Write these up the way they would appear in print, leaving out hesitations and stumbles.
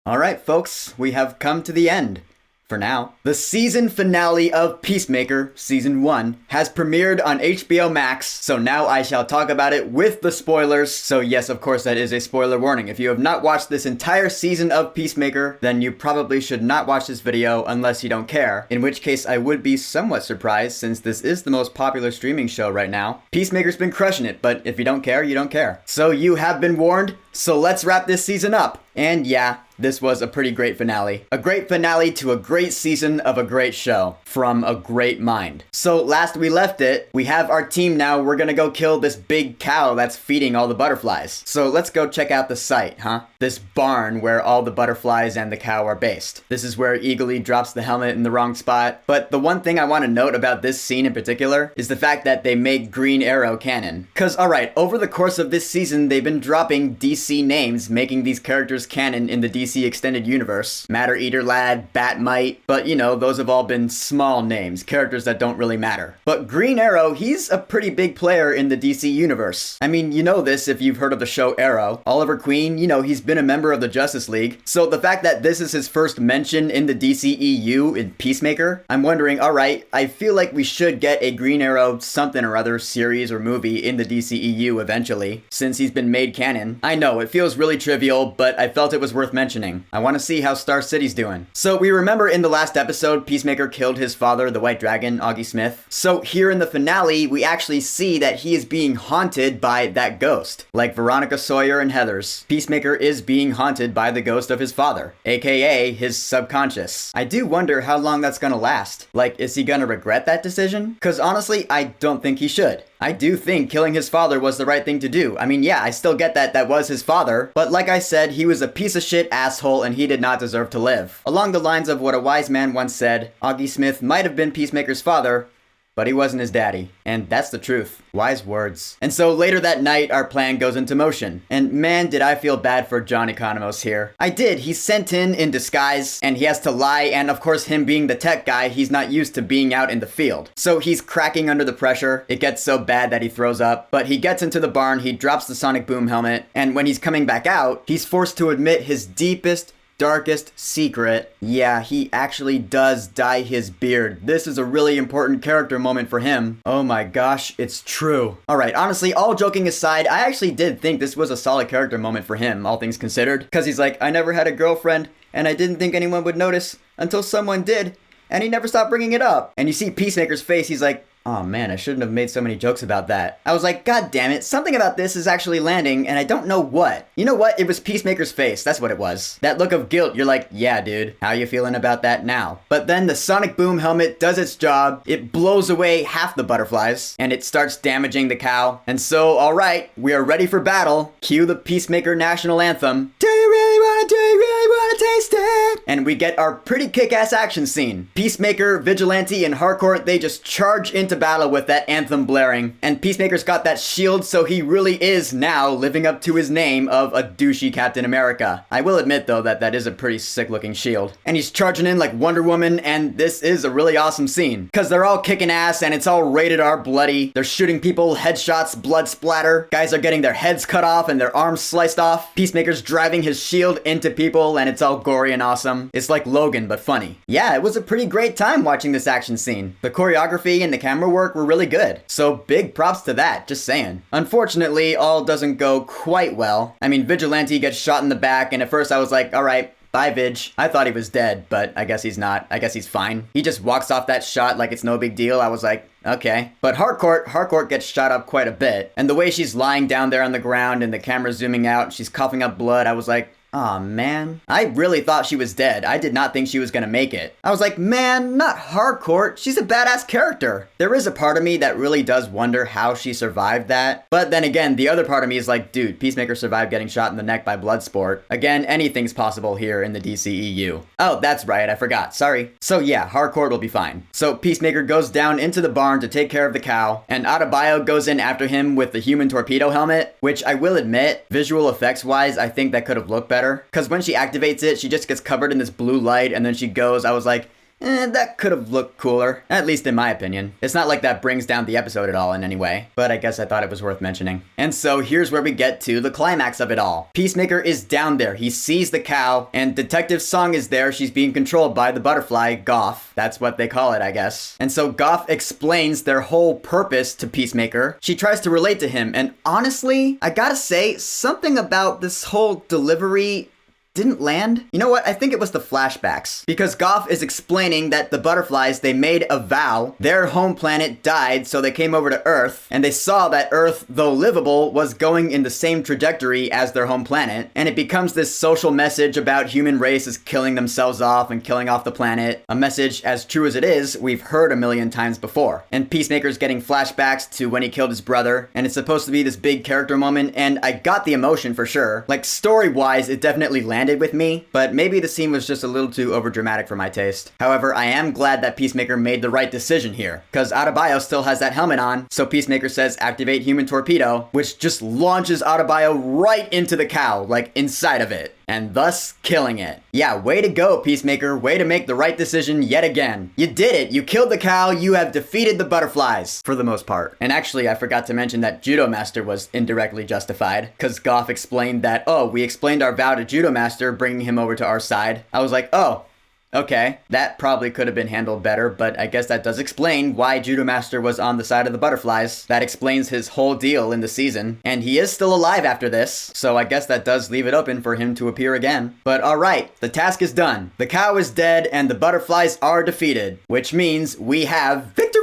Alright, folks, we have come to the end. For now. The season finale of Peacemaker, Season 1, has premiered on HBO Max, so now I shall talk about it with the spoilers. So yes, of course, that is a spoiler warning. If you have not watched this entire season of Peacemaker, then you probably should not watch this video unless you don't care, in which case I would be somewhat surprised since this is the most popular streaming show right now. Peacemaker's been crushing it, but if you don't care, you don't care. So you have been warned, so let's wrap this season up. And yeah, this was a pretty great finale. A great finale to a great season of a great show from a great mind. So last we left it, we have our team now. We're gonna go kill this big cow that's feeding all the butterflies. So let's go check out the site, huh? This barn where all the butterflies and the cow are based. This is where Eagly drops the helmet in the wrong spot. But the one thing I want to note about this scene in particular is the fact that they make Green Arrow canon. Cause alright, over the course of this season, they've been dropping DC names, making these characters canon in the DC Extended Universe. Matter Eater Lad, Batmite, but you know, those have all been small names, characters that don't really matter. But Green Arrow, he's a pretty big player in the DC Universe. I mean, you know this if you've heard of the show Arrow. Oliver Queen, you know, he's been a member of the Justice League. So the fact that this is his first mention in the DCEU in Peacemaker, I'm wondering, alright, I feel like we should get a Green Arrow something or other series or movie in the DCEU eventually, since he's been made canon. I know, it feels really trivial, but I felt it was worth mentioning. I want to see how Star City's doing. So we remember in the last episode, Peacemaker killed his father, the White Dragon, Augie Smith. So here in the finale, we actually see that he is being haunted by that ghost. Like Veronica Sawyer and Heathers, Peacemaker is being haunted by the ghost of his father, aka his subconscious. I do wonder how long that's gonna last. Like, is he gonna regret that decision? Cause honestly, I don't think he should. I do think killing his father was the right thing to do. I mean, yeah, I still get that that was his father, but like I said, he was a piece of shit asshole and he did not deserve to live. Along the lines of what a wise man once said, Augie Smith might have been Peacemaker's father, but he wasn't his daddy. And that's the truth. Wise words. And so later that night, our plan goes into motion. And man, did I feel bad for John Economos here. I did. He's sent in disguise, and he has to lie, and of course him being the tech guy, he's not used to being out in the field. So he's cracking under the pressure. It gets so bad that he throws up. But he gets into the barn, he drops the sonic boom helmet, and when he's coming back out, he's forced to admit his deepest, darkest secret. Yeah, he actually does dye his beard. This is a really important character moment for him. Oh my gosh, it's true. Alright, honestly, all joking aside, I actually did think this was a solid character moment for him, all things considered. Because he's like, I never had a girlfriend, and I didn't think anyone would notice until someone did, and he never stopped bringing it up. And you see Peacemaker's face, he's like, oh man, I shouldn't have made so many jokes about that. I was like, god damn it, something about this is actually landing, and I don't know what. You know what? It was Peacemaker's face, that's what it was. That look of guilt, you're like, yeah dude, how you feeling about that now? But then the sonic boom helmet does its job, it blows away half the butterflies, and it starts damaging the cow. And so, alright, we are ready for battle. Cue the Peacemaker national anthem. Do you really wanna taste it? And we get our pretty kick-ass action scene. Peacemaker, Vigilante, and Harcourt, they just charge into battle with that anthem blaring. And Peacemaker's got that shield, so he really is now living up to his name of a douchey Captain America. I will admit though that that is a pretty sick looking shield. And he's charging in like Wonder Woman, and this is a really awesome scene. Cause they're all kicking ass and it's all rated R bloody. They're shooting people, headshots, blood splatter. Guys are getting their heads cut off and their arms sliced off. Peacemaker's driving his shield into people and it's all gory and awesome. It's like Logan, but funny. Yeah, it was a pretty great time watching this action scene. The choreography and the camera work were really good. So big props to that, just saying. Unfortunately, all doesn't go quite well. I mean, Vigilante gets shot in the back, and at first I was like, alright, bye, Vig. I thought he was dead, but I guess he's not. I guess he's fine. He just walks off that shot like it's no big deal. I was like, okay. But Harcourt gets shot up quite a bit. And the way she's lying down there on the ground and the camera zooming out, she's coughing up blood, I was like, aw, man. I really thought she was dead. I did not think she was gonna make it. I was like, man, not Harcourt. She's a badass character. There is a part of me that really does wonder how she survived that. But then again, the other part of me is like, dude, Peacemaker survived getting shot in the neck by Bloodsport. Again, anything's possible here in the DCEU. Oh, that's right, I forgot. Sorry. So yeah, Harcourt will be fine. So Peacemaker goes down into the barn to take care of the cow, and Adebayo goes in after him with the human torpedo helmet, which I will admit, visual effects wise, I think that could have looked better. Because when she activates it, she just gets covered in this blue light and then she goes, I was like, that could have looked cooler, at least in my opinion. It's not like that brings down the episode at all in any way, but I guess I thought it was worth mentioning. And so here's where we get to the climax of it all. Peacemaker is down there, he sees the cow, and Detective Song is there. She's being controlled by the butterfly, Goff. That's what they call it, I guess. And so Goff explains their whole purpose to Peacemaker. She tries to relate to him, and honestly, I gotta say, something about this whole delivery didn't land. You know what? I think it was the flashbacks. Because Goff is explaining that the butterflies, they made a vow. Their home planet died, so they came over to Earth, and they saw that Earth, though livable, was going in the same trajectory as their home planet. And it becomes this social message about human race is killing themselves off and killing off the planet. A message, as true as it is, we've heard a million times before. And Peacemaker's getting flashbacks to when he killed his brother, and it's supposed to be this big character moment, and I got the emotion for sure. Like, story-wise, it definitely landed with me, but maybe the scene was just a little too overdramatic for my taste. However, I am glad that Peacemaker made the right decision here, because Adebayo still has that helmet on, so Peacemaker says activate human torpedo, which just launches Adebayo right into the cow, like inside of it, and thus killing it. Yeah, way to go, Peacemaker, way to make the right decision yet again. You did it, you killed the cow, you have defeated the butterflies, for the most part. And actually, I forgot to mention that Judo Master was indirectly justified, because Goff explained that, oh, we explained our vow to Judo Master, bringing him over to our side. I was like, oh, okay, that probably could have been handled better, but I guess that does explain why Judo Master was on the side of the butterflies. That explains his whole deal in the season, and he is still alive after this, so I guess that does leave it open for him to appear again. But alright, the task is done. The cow is dead, and the butterflies are defeated, which means we have victory!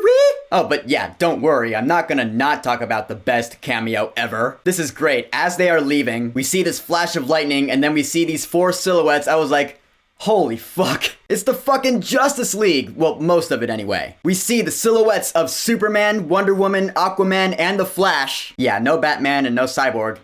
Oh, but yeah, don't worry, I'm not gonna not talk about the best cameo ever. This is great. As they are leaving, we see this flash of lightning, and then we see these four silhouettes. I was like, holy fuck. It's the fucking Justice League. Well, most of it anyway. We see the silhouettes of Superman, Wonder Woman, Aquaman, and the Flash. Yeah, no Batman and no Cyborg.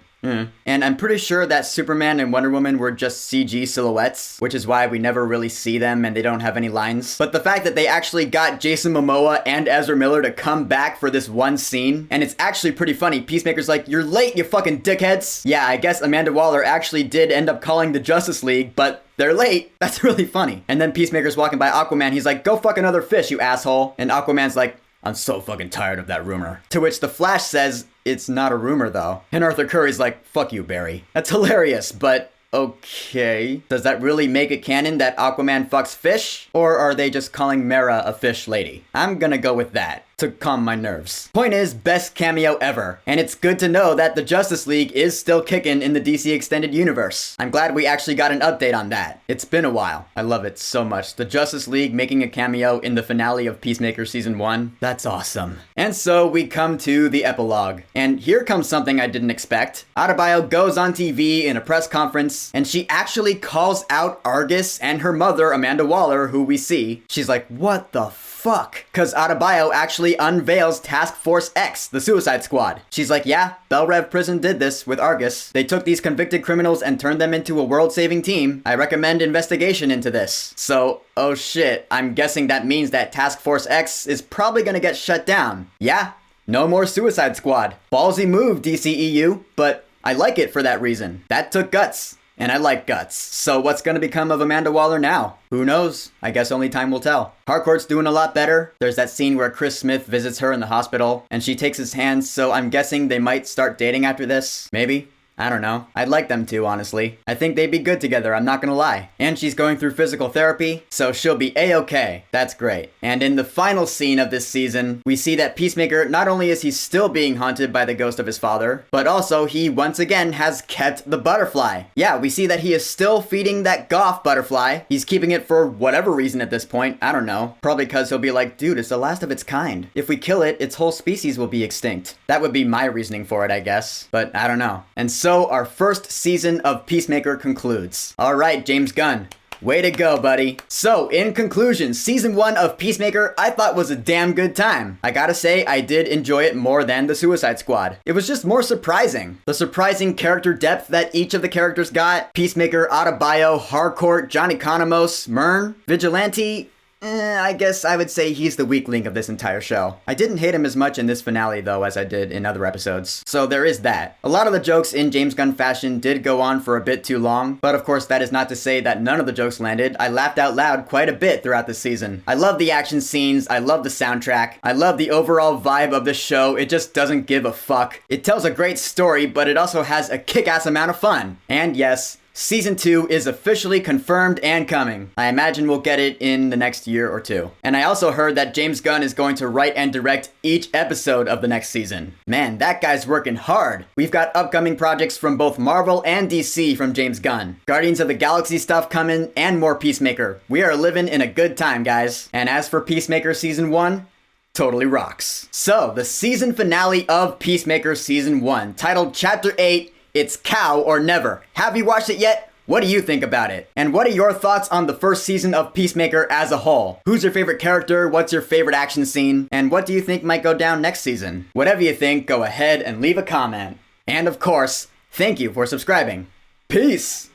And I'm pretty sure that Superman and Wonder Woman were just CG silhouettes, which is why we never really see them and they don't have any lines. But the fact that they actually got Jason Momoa and Ezra Miller to come back for this one scene, and it's actually pretty funny. Peacemaker's like, you're late, you fucking dickheads. Yeah, I guess Amanda Waller actually did end up calling the Justice League, but they're late. That's really funny. And then Peacemaker's walking by Aquaman. He's like, go fuck another fish, you asshole. And Aquaman's like, I'm so fucking tired of that rumor. To which the Flash says, it's not a rumor though. And Arthur Curry's like, fuck you, Barry. That's hilarious, but okay. Does that really make it canon that Aquaman fucks fish? Or are they just calling Mera a fish lady? I'm gonna go with that to calm my nerves. Point is, best cameo ever. And it's good to know that the Justice League is still kicking in the DC Extended Universe. I'm glad we actually got an update on that. It's been a while. I love it so much. The Justice League making a cameo in the finale of Peacemaker Season 1. That's awesome. And so we come to the epilogue. And here comes something I didn't expect. Adebayo goes on TV in a press conference, and she actually calls out Argus and her mother, Amanda Waller, who we see. She's like, what the fuck? Because Adebayo actually unveils Task Force X, the Suicide Squad. She's like, yeah, Belle Rev Prison did this with Argus. They took these convicted criminals and turned them into a world-saving team. I recommend investigation into this. So, oh shit, I'm guessing that means that Task Force X is probably gonna get shut down. Yeah, no more Suicide Squad. Ballsy move, DCEU, but I like it for that reason. That took guts. And I like guts. So what's gonna become of Amanda Waller now? Who knows? I guess only time will tell. Harcourt's doing a lot better. There's that scene where Chris Smith visits her in the hospital, and she takes his hand, so I'm guessing they might start dating after this. Maybe? I don't know. I'd like them to, honestly. I think they'd be good together, I'm not gonna lie. And she's going through physical therapy, so she'll be A-okay. That's great. And in the final scene of this season, we see that Peacemaker, not only is he still being haunted by the ghost of his father, but also he once again has kept the butterfly. Yeah, we see that he is still feeding that Goff butterfly. He's keeping it for whatever reason at this point. I don't know. Probably because he'll be like, dude, it's the last of its kind. If we kill it, its whole species will be extinct. That would be my reasoning for it, I guess. But I don't know. And so our first season of Peacemaker concludes. All right, James Gunn. Way to go, buddy. So, in conclusion, Season 1 of Peacemaker I thought was a damn good time. I gotta say, I did enjoy it more than the Suicide Squad. It was just more surprising. The surprising character depth that each of the characters got. Peacemaker, Adebayo, Harcourt, Johnny Conamos, Myrn, Vigilante. I guess I would say he's the weak link of this entire show. I didn't hate him as much in this finale though as I did in other episodes. So there is that. A lot of the jokes in James Gunn fashion did go on for a bit too long, but of course that is not to say that none of the jokes landed. I laughed out loud quite a bit throughout the season. I love the action scenes, I love the soundtrack, I love the overall vibe of the show. It just doesn't give a fuck. It tells a great story, but it also has a kick-ass amount of fun. And yes, Season 2 is officially confirmed and coming. I imagine we'll get it in the next year or two. And I also heard that James Gunn is going to write and direct each episode of the next season. Man, that guy's working hard. We've got upcoming projects from both Marvel and DC from James Gunn. Guardians of the Galaxy stuff coming and more Peacemaker. We are living in a good time, guys. And as for Peacemaker Season 1, totally rocks. So, the season finale of Peacemaker Season 1, titled Chapter 8, It's Cow or Never. Have you watched it yet? What do you think about it? And what are your thoughts on the first season of Peacemaker as a whole? Who's your favorite character? What's your favorite action scene? And what do you think might go down next season? Whatever you think, go ahead and leave a comment. And of course, thank you for subscribing. Peace!